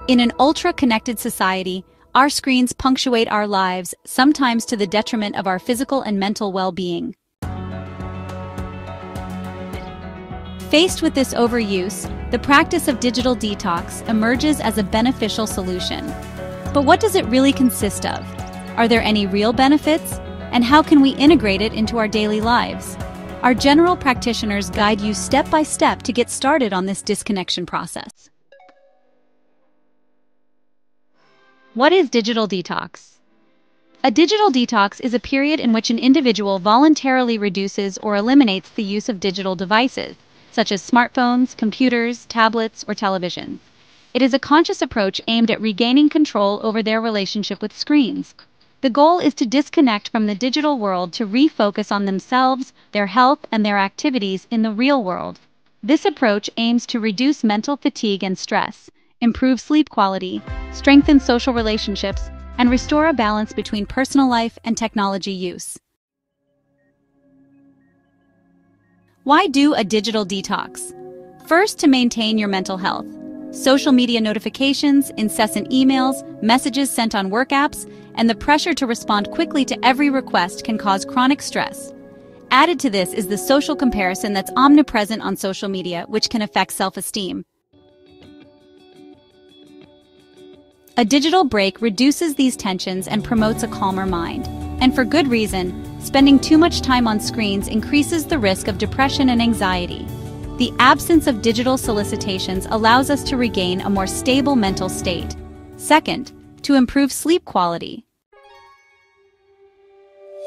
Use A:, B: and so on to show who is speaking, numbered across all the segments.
A: In an ultra-connected society, our screens punctuate our lives, sometimes to the detriment of our physical and mental well-being. Faced with this overuse, the practice of digital detox emerges as a beneficial solution. But what does it really consist of? Are there any real benefits? And how can we integrate it into our daily lives? Our general practitioners guide you step by step to get started on this disconnection process. What is digital detox? A digital detox is a period in which an individual voluntarily reduces or eliminates the use of digital devices, such as smartphones, computers, tablets, or televisions. It is a conscious approach aimed at regaining control over their relationship with screens. The goal is to disconnect from the digital world to refocus on themselves, their health, and their activities in the real world. This approach aims to reduce mental fatigue and stress, improve sleep quality, strengthen social relationships, and restore a balance between personal life and technology use. Why do a digital detox? First, to maintain your mental health. Social media notifications, incessant emails, messages sent on work apps, and the pressure to respond quickly to every request can cause chronic stress. Added to this is the social comparison that's omnipresent on social media, which can affect self-esteem. A digital break reduces these tensions and promotes a calmer mind. And for good reason, spending too much time on screens increases the risk of depression and anxiety. The absence of digital solicitations allows us to regain a more stable mental state. Second, to improve sleep quality.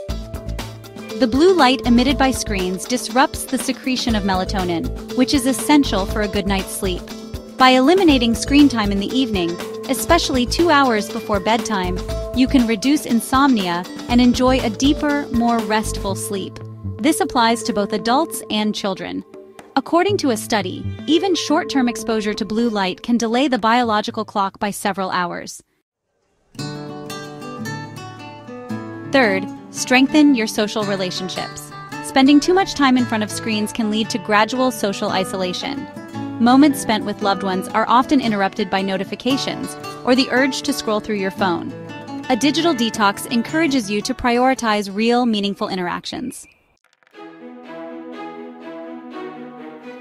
A: The blue light emitted by screens disrupts the secretion of melatonin, which is essential for a good night's sleep. By eliminating screen time in the evening, especially 2 hours before bedtime, you can reduce insomnia and enjoy a deeper, more restful sleep. This applies to both adults and children. According to a study, even short-term exposure to blue light can delay the biological clock by several hours. Third, strengthen your social relationships. Spending too much time in front of screens can lead to gradual social isolation. Moments spent with loved ones are often interrupted by notifications or the urge to scroll through your phone. A digital detox encourages you to prioritize real, meaningful interactions.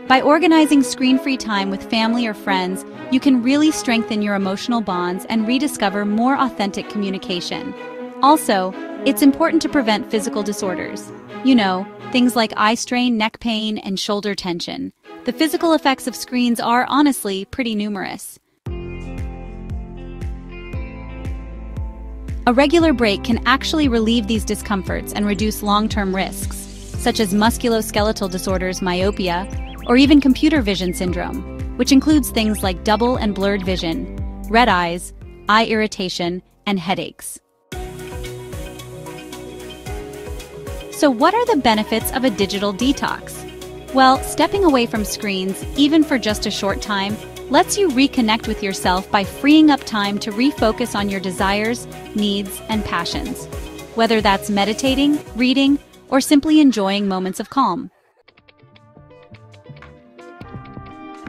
A: By organizing screen-free time with family or friends, you can really strengthen your emotional bonds and rediscover more authentic communication. Also, it's important to prevent physical disorders. You know, things like eye strain, neck pain, and shoulder tension. The physical effects of screens are, honestly, pretty numerous. A regular break can actually relieve these discomforts and reduce long-term risks, such as musculoskeletal disorders, myopia, or even computer vision syndrome, which includes things like double and blurred vision, red eyes, eye irritation, and headaches. So what are the benefits of a digital detox? Well, stepping away from screens, even for just a short time, lets you reconnect with yourself by freeing up time to refocus on your desires, needs, and passions, whether that's meditating, reading, or simply enjoying moments of calm.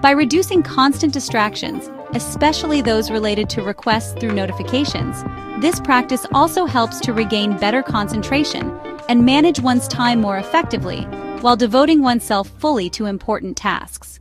A: By reducing constant distractions, especially those related to requests through notifications, this practice also helps to regain better concentration and manage one's time more effectively, while devoting oneself fully to important tasks.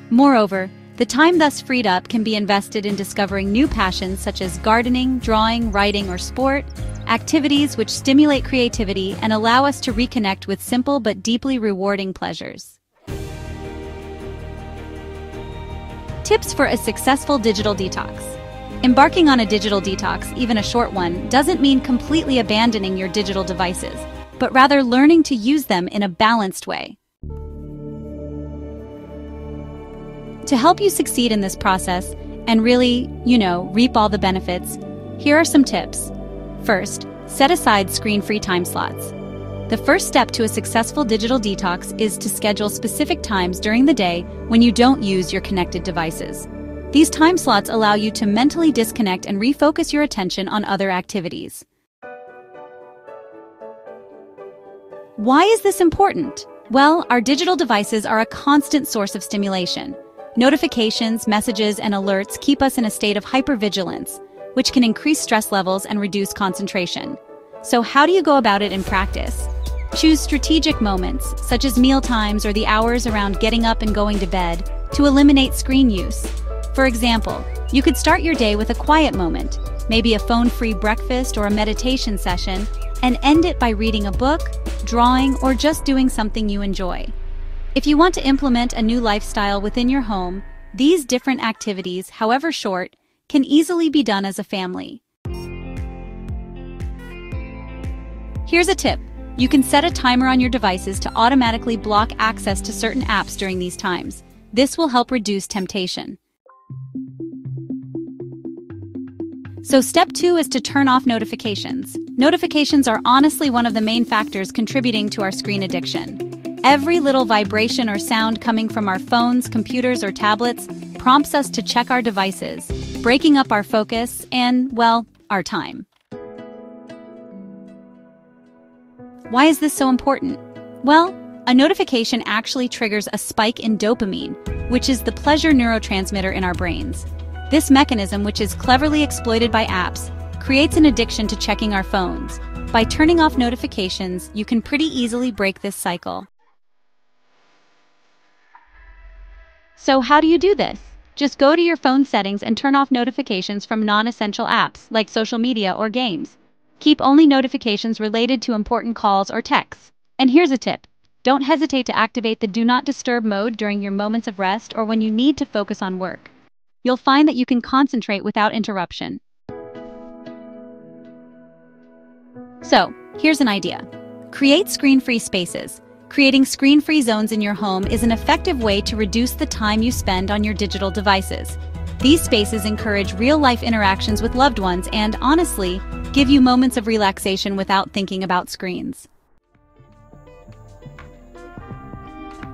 A: Moreover, the time thus freed up can be invested in discovering new passions such as gardening, drawing, writing, or sport, activities which stimulate creativity and allow us to reconnect with simple but deeply rewarding pleasures. Tips for a successful digital detox. Embarking on a digital detox, even a short one, doesn't mean completely abandoning your digital devices, but rather learning to use them in a balanced way. To help you succeed in this process and really, reap all the benefits, here are some tips. First, set aside screen-free time slots. The first step to a successful digital detox is to schedule specific times during the day when you don't use your connected devices. These time slots allow you to mentally disconnect and refocus your attention on other activities. Why is this important? Well, our digital devices are a constant source of stimulation. Notifications, messages, and alerts keep us in a state of hypervigilance, which can increase stress levels and reduce concentration. So how do you go about it in practice? Choose strategic moments, such as meal times or the hours around getting up and going to bed, to eliminate screen use. For example, you could start your day with a quiet moment, maybe a phone-free breakfast or a meditation session, and end it by reading a book, drawing, or just doing something you enjoy. If you want to implement a new lifestyle within your home, these different activities, however short, can easily be done as a family. Here's a tip. You can set a timer on your devices to automatically block access to certain apps during these times. This will help reduce temptation. So step 2 is to turn off notifications. Notifications are honestly one of the main factors contributing to our screen addiction. Every little vibration or sound coming from our phones, computers, or tablets prompts us to check our devices, breaking up our focus and, well, our time. Why is this so important? Well, a notification actually triggers a spike in dopamine, which is the pleasure neurotransmitter in our brains. This mechanism, which is cleverly exploited by apps, creates an addiction to checking our phones. By turning off notifications, you can pretty easily break this cycle. So how do you do this? Just go to your phone settings and turn off notifications from non-essential apps like social media or games. Keep only notifications related to important calls or texts. And here's a tip. Don't hesitate to activate the Do Not Disturb mode during your moments of rest or when you need to focus on work. You'll find that you can concentrate without interruption. So, here's an idea. Create screen-free spaces. Creating screen-free zones in your home is an effective way to reduce the time you spend on your digital devices. These spaces encourage real-life interactions with loved ones and, honestly, give you moments of relaxation without thinking about screens.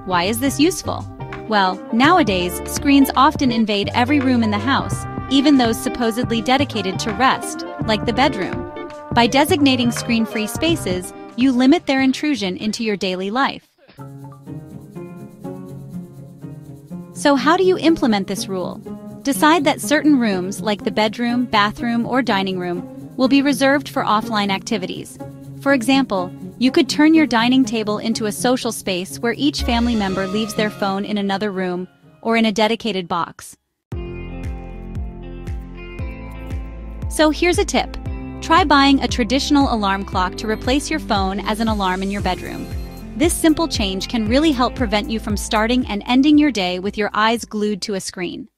A: Why is this useful? Well, nowadays, screens often invade every room in the house, even those supposedly dedicated to rest, like the bedroom. By designating screen-free spaces, you limit their intrusion into your daily life. So how do you implement this rule? Decide that certain rooms, like the bedroom, bathroom, or dining room, will be reserved for offline activities. For example, you could turn your dining table into a social space where each family member leaves their phone in another room or in a dedicated box. So here's a tip. Try buying a traditional alarm clock to replace your phone as an alarm in your bedroom. This simple change can really help prevent you from starting and ending your day with your eyes glued to a screen.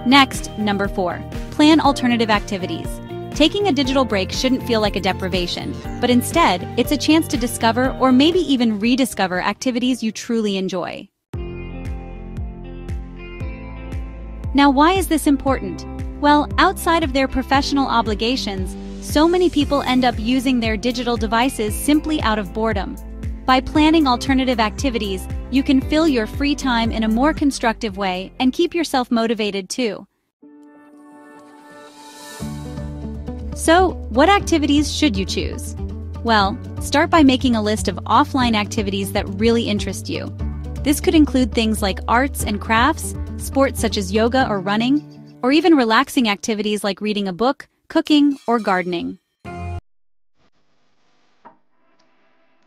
A: Next, number 4. Plan alternative activities. Taking a digital break shouldn't feel like a deprivation, but instead, it's a chance to discover or maybe even rediscover activities you truly enjoy. Now, why is this important? Well, outside of their professional obligations, so many people end up using their digital devices simply out of boredom. By planning alternative activities, you can fill your free time in a more constructive way and keep yourself motivated too. So, what activities should you choose? Well, start by making a list of offline activities that really interest you. This could include things like arts and crafts, sports such as yoga or running, or even relaxing activities like reading a book, cooking, or gardening.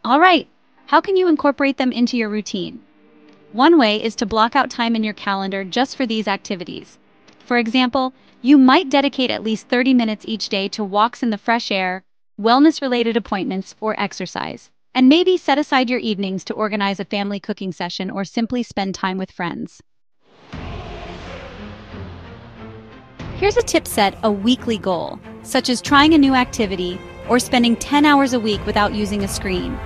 A: All right, how can you incorporate them into your routine? One way is to block out time in your calendar just for these activities. For example, you might dedicate at least 30 minutes each day to walks in the fresh air, wellness-related appointments, or exercise. And maybe set aside your evenings to organize a family cooking session or simply spend time with friends. Here's a tip: set a weekly goal, such as trying a new activity or spending 10 hours a week without using a screen.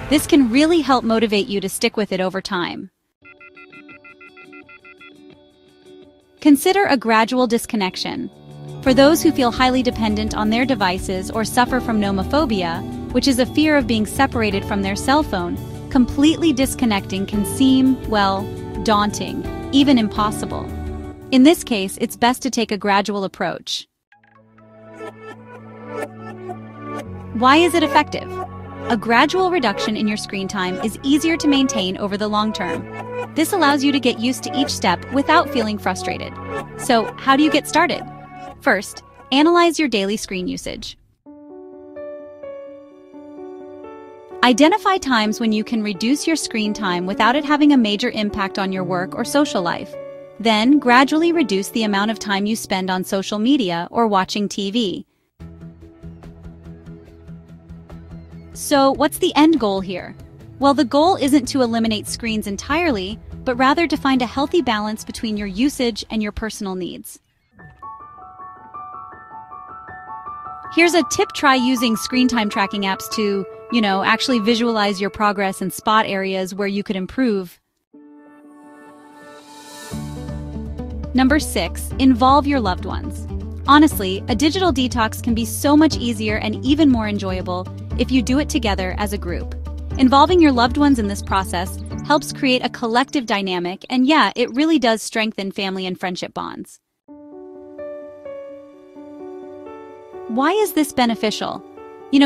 A: This can really help motivate you to stick with it over time. Consider a gradual disconnection. For those who feel highly dependent on their devices or suffer from nomophobia, which is a fear of being separated from their cell phone, completely disconnecting can seem, well, daunting, even impossible. In this case, it's best to take a gradual approach. Why is it effective? A gradual reduction in your screen time is easier to maintain over the long term. This allows you to get used to each step without feeling frustrated. So, how do you get started? First, analyze your daily screen usage. Identify times when you can reduce your screen time without it having a major impact on your work or social life. Then, gradually reduce the amount of time you spend on social media or watching TV. So, what's the end goal here? Well, the goal isn't to eliminate screens entirely, but rather to find a healthy balance between your usage and your personal needs. Here's a tip: try using screen time tracking apps to, actually visualize your progress and spot areas where you could improve. Number 6, involve your loved ones. Honestly, a digital detox can be so much easier and even more enjoyable if you do it together as a group. Involving your loved ones in this process helps create a collective dynamic, and yeah, it really does strengthen family and friendship bonds. Why is this beneficial?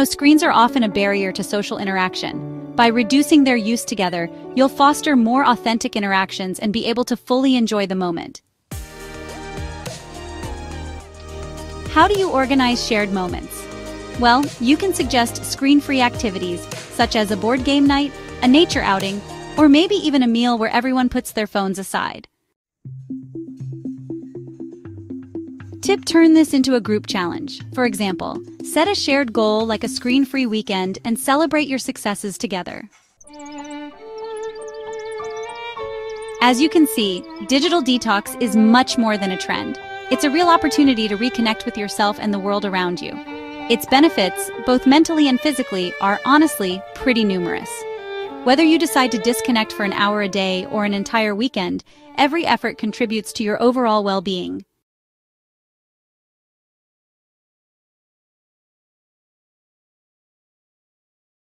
A: Screens are often a barrier to social interaction. By reducing their use together, you'll foster more authentic interactions and be able to fully enjoy the moment. How do you organize shared moments? Well, you can suggest screen-free activities, such as a board game night, a nature outing, or maybe even a meal where everyone puts their phones aside. Tip: turn this into a group challenge. For example, set a shared goal like a screen-free weekend and celebrate your successes together. As you can see, digital detox is much more than a trend. It's a real opportunity to reconnect with yourself and the world around you. Its benefits, both mentally and physically, are honestly pretty numerous. Whether you decide to disconnect for an hour a day or an entire weekend, every effort contributes to your overall well-being.